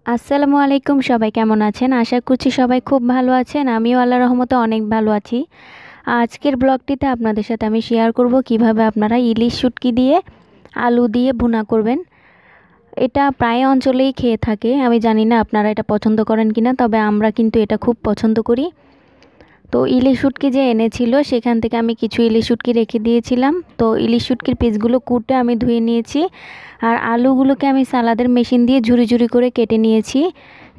আসসালামু আলাইকুম, সবাই কেমন আছেন? আশা করছি সবাই খুব ভালো আছেন। আমিও আল্লাহর রহমতে অনেক ভালো আছি। আজকের ব্লগটিতে আপনাদের সাথে আমি শেয়ার করব কিভাবে আপনারা ইলিশ শুটকি দিয়ে আলু দিয়ে ভুনা করবেন। এটা প্রায় অঞ্চলেই খেয়ে থাকে। আমি জানি না আপনারা এটা পছন্দ করেন কিনা, তবে আমরা কিন্তু এটা খুব পছন্দ করি। তো ইলিশ শুটকি যে এনেছিল সেখান থেকে আমি কিছু ইলিশ শুটকি রেখে দিয়েছিলাম। তো ইলিশ শুটকির পিসগুলো কুটে আমি ধুয়ে নিয়েছি, আর আলুগুলোকে আমি সালাদের মেশিন দিয়ে ঝুরি ঝুরি করে কেটে নিয়েছি।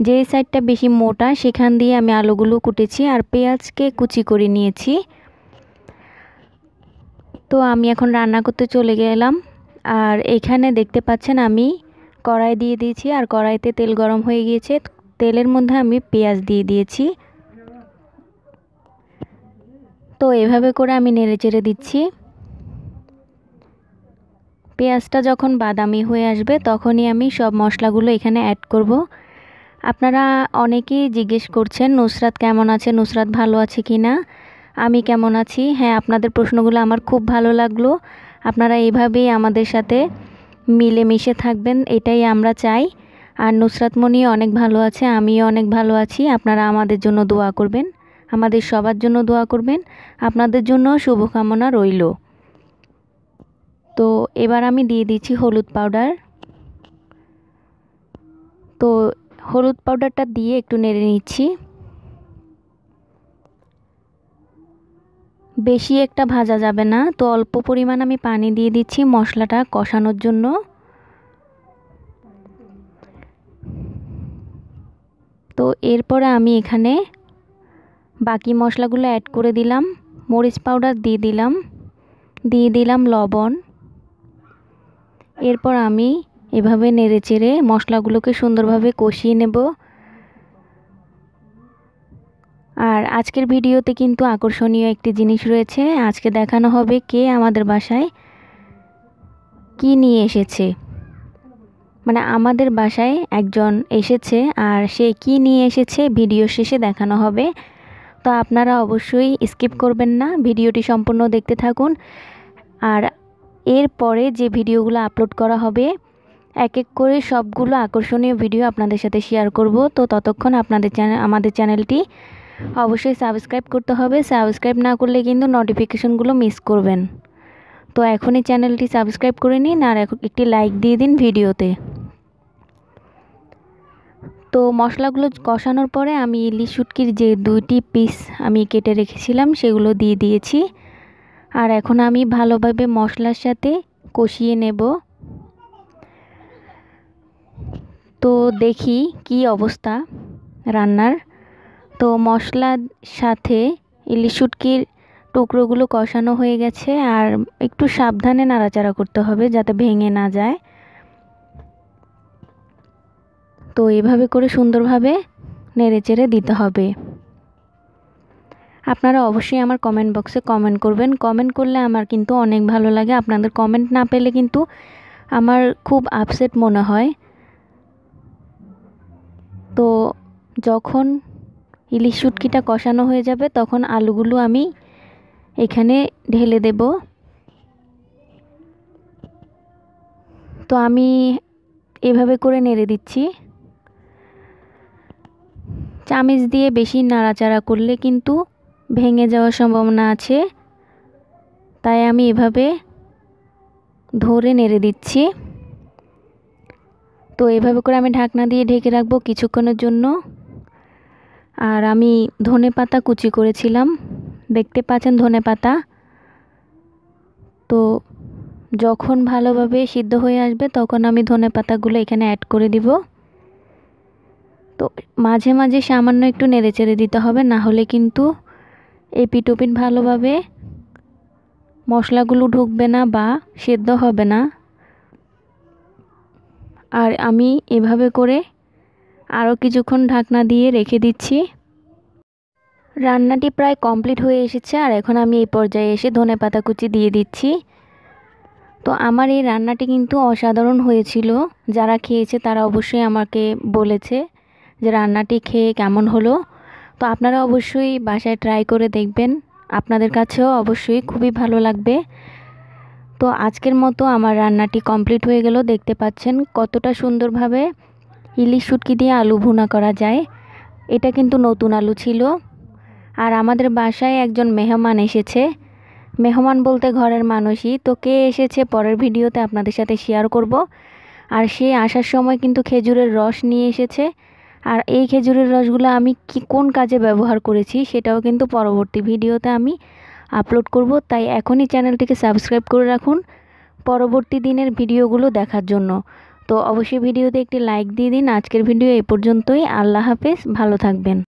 যে সাইডটা বেশি মোটা সেখান দিয়ে আমি আলুগুলো কুটেছি, আর পেঁয়াজকে কুচি করে নিয়েছি। তো আমি এখন রান্না করতে চলে গেলাম। আর এখানে দেখতে পাচ্ছেন আমি কড়াই দিয়ে দিয়েছি, আর কড়াইতে তেল গরম হয়ে গিয়েছে। তেলের মধ্যে আমি পেঁয়াজ দিয়ে দিয়েছি। তো এভাবে করে আমি নেড়েচেড়ে দিচ্ছি। পেঁয়াজটা যখন বাদামি হয়ে আসবে তখনই আমি সব মশলাগুলো এখানে অ্যাড করব। আপনারা অনেকেই জিজ্ঞেস করছেন নুসরাত কেমন আছে, নুসরাত ভালো আছে কি না, আমি কেমন আছি। হ্যাঁ, আপনাদের প্রশ্নগুলো আমার খুব ভালো লাগলো। আপনারা এইভাবেই আমাদের সাথে মিলেমিশে থাকবেন, এটাই আমরা চাই। আর নুসরাত মনিও অনেক ভালো আছে, আমিও অনেক ভালো আছি। আপনারা আমাদের জন্য দোয়া করবেন, আমাদের সবার জন্য দোয়া করবেন। আপনাদের জন্য শুভকামনা রইল। তো এবার আমি দিয়ে দিচ্ছি হলুদ পাউডার। তো হলুদ পাউডারটা দিয়ে একটু নেড়ে নিচ্ছি। বেশি একটা ভাজা যাবে না, তো অল্প পরিমাণ আমি পানি দিয়ে দিচ্ছি মশলাটা কষানোর জন্য। তো এরপরে আমি এখানে বাকি মশলাগুলো অ্যাড করে দিলাম। মরিচ পাউডার দিয়ে দিলাম লবণ। এরপর আমি এভাবে নেড়েচেড়ে মশলাগুলোকে সুন্দরভাবে কষিয়ে নেব। আর আজকের ভিডিওতে কিন্তু আকর্ষণীয় একটি জিনিস রয়েছে। আজকে দেখানো হবে কে আমাদের বাসায় কি নিয়ে এসেছে। মানে আমাদের বাসায় একজন এসেছে, আর সে কি নিয়ে এসেছে ভিডিও শেষে দেখানো হবে। তো আপনারা অবশ্যই স্কিপ করবেন না, ভিডিওটি সম্পূর্ণ দেখতে থাকুন। আর এরপরে যে ভিডিওগুলো আপলোড করা হবে এক এক করে সবগুলো আকর্ষণীয় ভিডিও আপনাদের সাথে শেয়ার করব। তো ততক্ষণ আমাদের চ্যানেলটি অবশ্যই সাবস্ক্রাইব করতে হবে। সাবস্ক্রাইব না করলে কিন্তু নোটিফিকেশনগুলো মিস করবেন। তো এখনই চ্যানেলটি সাবস্ক্রাইব করে নিন, আর একটি লাইক দিয়ে দিন ভিডিওতে। তো মশলাগুলো কষানোর পরে আমি ইলিশ শুটকির যে 2টি পিস আমি কেটে রেখেছিলাম সেগুলো দিয়ে দিয়েছি। আর এখন আমি ভালোভাবে মশলার সাথে কষিয়ে নেব। তো দেখি কি অবস্থা রান্নার। তো মশলার সাথে ইলিশ শুটকির টুকরোগুলো কষানো হয়ে গেছে, আর একটু সাবধানে নাড়াচাড়া করতে হবে যাতে ভেঙে না যায়। তো এভাবে করে সুন্দরভাবে নেড়েচেড়ে দিতে হবে। আপনারা অবশ্যই আমার কমেন্ট বক্সে কমেন্ট করবেন। কমেন্ট করলে আমার কিন্তু অনেক ভালো লাগে। আপনাদের কমেন্ট না পেলে কিন্তু আমার খুব আপসেট মনে হয়। তো যখন ইলিশ শুটকিটা কষানো হয়ে যাবে তখন আলুগুলো আমি এখানে ঢেলে দেব। তো আমি এভাবে করে নেড়ে দিচ্ছি। চামচ দিয়ে বেশি নাড়াচাড়া করলে কিন্তু ভেঙে যাওয়ার সম্ভাবনা আছে, তাই আমি এভাবে ধরে নেড়ে দিচ্ছি। তো এভাবে করে আমি ঢাকনা দিয়ে ঢেকে রাখবো কিছুক্ষণের জন্য। আর আমি ধনেপাতা কুচি করেছিলাম, দেখতে পাচ্ছেন ধনেপাতা। তো যখন ভালোভাবে সিদ্ধ হয়ে আসবে তখন আমি ধনেপাতাগুলো এখানে অ্যাড করে দিব। তো মাঝে মাঝে সামান্য একটু নেড়েচেড়ে দিতে হবে, না হলে কিন্তু এপিট ওপিট ভালোভাবে মশলাগুলো ঢুকবে না বা সেদ্ধ হবে না। আর আমি এভাবে করে আরও কিছুক্ষণ ঢাকনা দিয়ে রেখে দিচ্ছি। রান্নাটি প্রায় কমপ্লিট হয়ে এসেছে, আর এখন আমি এই পর্যায়ে এসে ধনেপাতা কুচি দিয়ে দিচ্ছি। তো আমার এই রান্নাটি কিন্তু অসাধারণ হয়েছিল। যারা খেয়েছে তারা অবশ্যই আমাকে বলেছে যে রান্নাটি খেয়ে কেমন হলো। তো আপনারা অবশ্যই বাসায় ট্রাই করে দেখবেন, আপনাদের কাছেও অবশ্যই খুবই ভালো লাগবে। তো আজকের মতো আমার রান্নাটি কমপ্লিট হয়ে গেল। দেখতে পাচ্ছেন কতটা সুন্দরভাবে ইলিশ শুটকি দিয়ে আলু ভুনা করা যায়। এটা কিন্তু নতুন আলু ছিল। আর আমাদের বাসায় একজন মেহমান এসেছে, মেহমান বলতে ঘরের মানুষই। তো কে এসেছে পরের ভিডিওতে আপনাদের সাথে শেয়ার করব। আর সে আসার সময় কিন্তু খেজুরের রস নিয়ে এসেছে। আর এই খেজুরের রসগুলো আমি কোন কাজে ব্যবহার করেছি সেটাও কিন্তু পরবর্তী ভিডিওতে আমি আপলোড করব। তাই এখনই চ্যানেলটিকে সাবস্ক্রাইব করে রাখুন পরবর্তী দিনের ভিডিওগুলো দেখার জন্য। তো অবশ্যই ভিডিওতে একটি লাইক দিয়ে দিন। আজকের ভিডিও এই পর্যন্তই। আল্লাহ হাফেজ, ভালো থাকবেন।